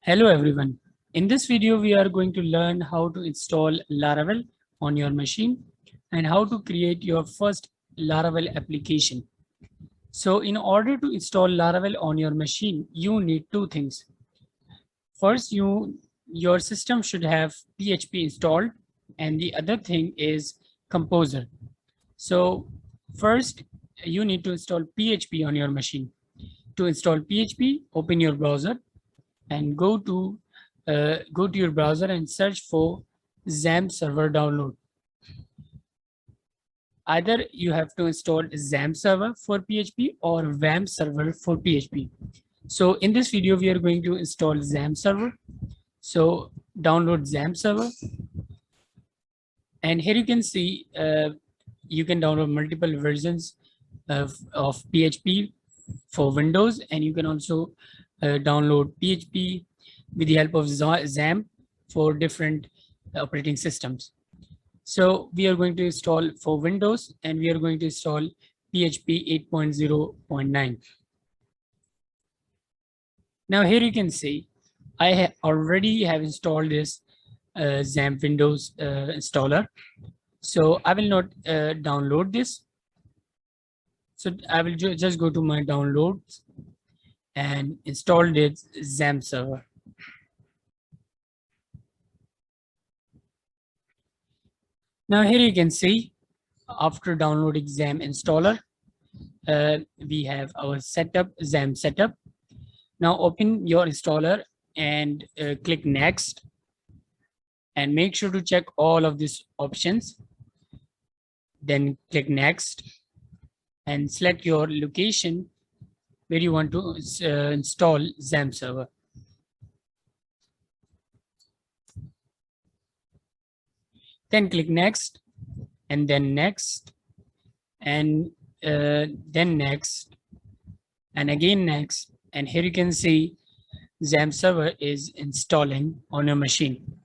Hello everyone. In this video, we are going to learn how to install Laravel on your machine and how to create your first Laravel application. So in order to install Laravel on your machine, you need two things. First, your system should have PHP installed, and the other thing is Composer. So first, you need to install PHP on your machine. To install PHP, open your browser and go to your browser and search for Xampp server download. Either you have to install Xampp server for PHP or WAMP server for PHP. So in this video, we are going to install Xampp server. So download Xampp server. And here you can see you can download multiple versions of PHP for Windows, and you can also download PHP with the help of Xampp for different operating systems. So we are going to install for Windows, and we are going to install PHP 8.0.9. Now here you can see I already have installed this Xampp Windows installer. So I will not download this. So I will just go to my downloads and install this Xampp server. Now here you can see after downloading Xampp installer, we have our setup, Xampp setup. Now open your installer and click next, and make sure to check all of these options. Then click next and select your location where you want to install Xampp server. Then click next, and then next, and then next, and again next. And here you can see Xampp server is installing on your machine.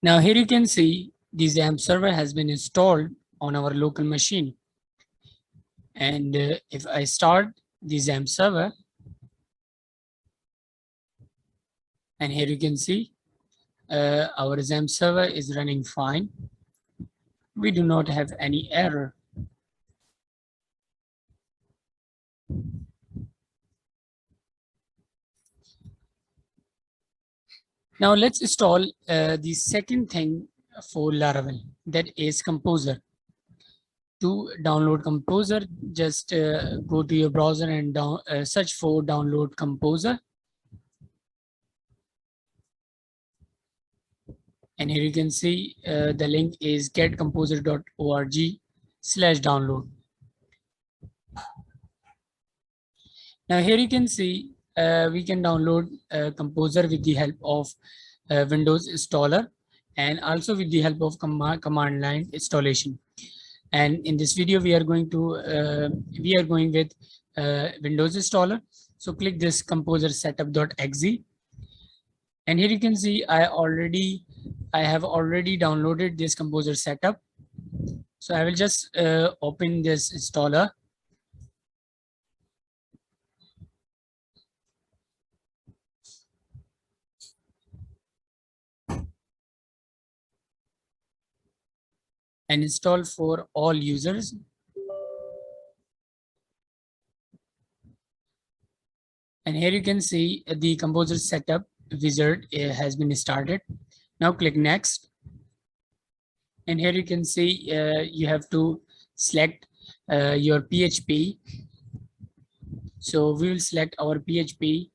Now here you can see the Xampp server has been installed on our local machine. And if I start the Xampp server, and here you can see our Xampp server is running fine. We do not have any error. Now let's install the second thing for Laravel, that is Composer. To download Composer, just go to your browser and search for download Composer. And here you can see the link is getcomposer.org/download. Now here you can see we can download Composer with the help of Windows installer, and also with the help of command line installation. And in this video, we are going with Windows installer. So click this composer setup.exe. And here you can see I have already downloaded this composer setup. So I will just open this installer. And install for all users. And here you can see the composer setup wizard has been started. Now click next. And here you can see you have to select your PHP. So we will select our PHP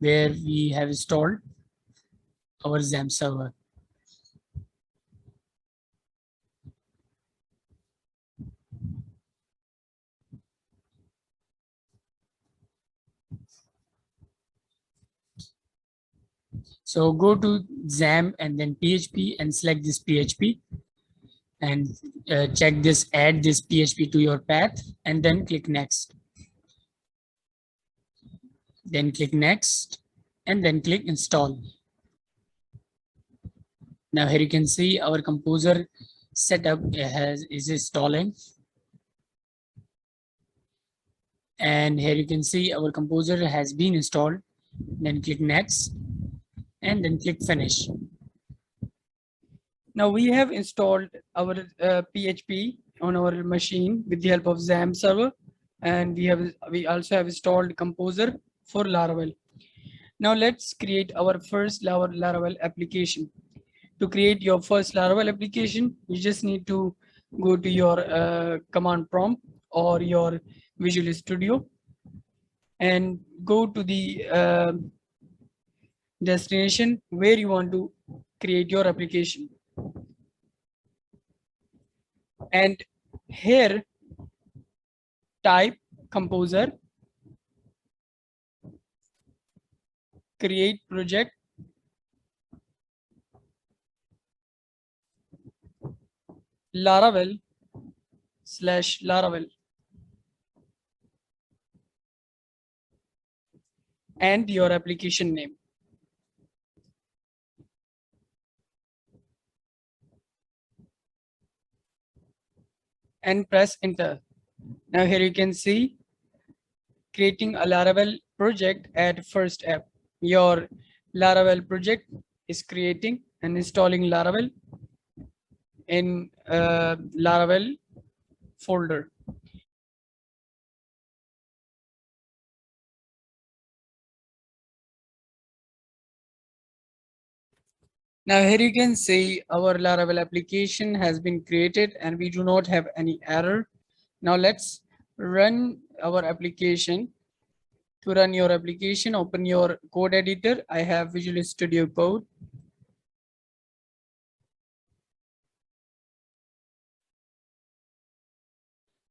where we have installed our Xampp server. So go to Xampp and then PHP and select this PHP. and check this, add this PHP to your path, and then click next. Then click next, and then click install. Now here you can see our composer setup is installing. And here you can see our composer has been installed. Then click next, and then click finish. Now we have installed our PHP on our machine with the help of Xampp server, and we also have installed Composer for Laravel. Now let's create our first Laravel application. To create your first Laravel application, you just need to go to your command prompt or your Visual Studio and go to the destination where you want to create your application. And here type composer, create project, Laravel/Laravel, and your application name. And press enter. Now here you can see creating a Laravel project at first app. Your Laravel project is creating and installing Laravel in Laravel folder. Now here you can see our Laravel application has been created and we do not have any error. Now let's run our application. To run your application, open your code editor. I have Visual Studio Code.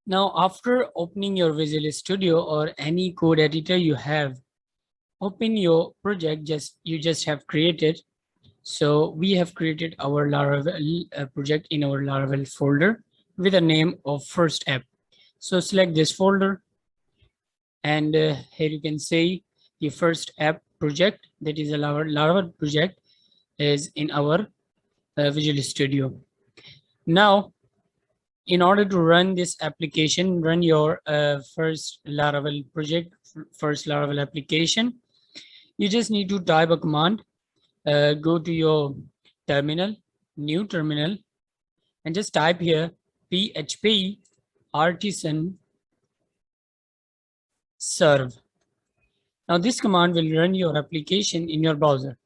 Now after opening your Visual Studio or any code editor you have, open your project you just have created. So we have created our Laravel project in our Laravel folder with a name of first app. So select this folder, and here you can see the first app project, that is a Laravel project, is in our Visual Studio. Now, in order to run this application, run your first Laravel project, first Laravel application, you just need to type a command. Go to your terminal, new terminal, and just type here php artisan serve. Now this command will run your application in your browser.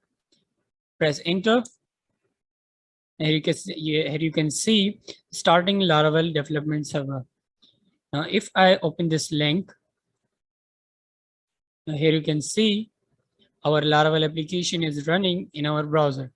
Press enter. Here you can see starting Laravel development server. Now if I open this link, here you can see our Laravel application is running in our browser.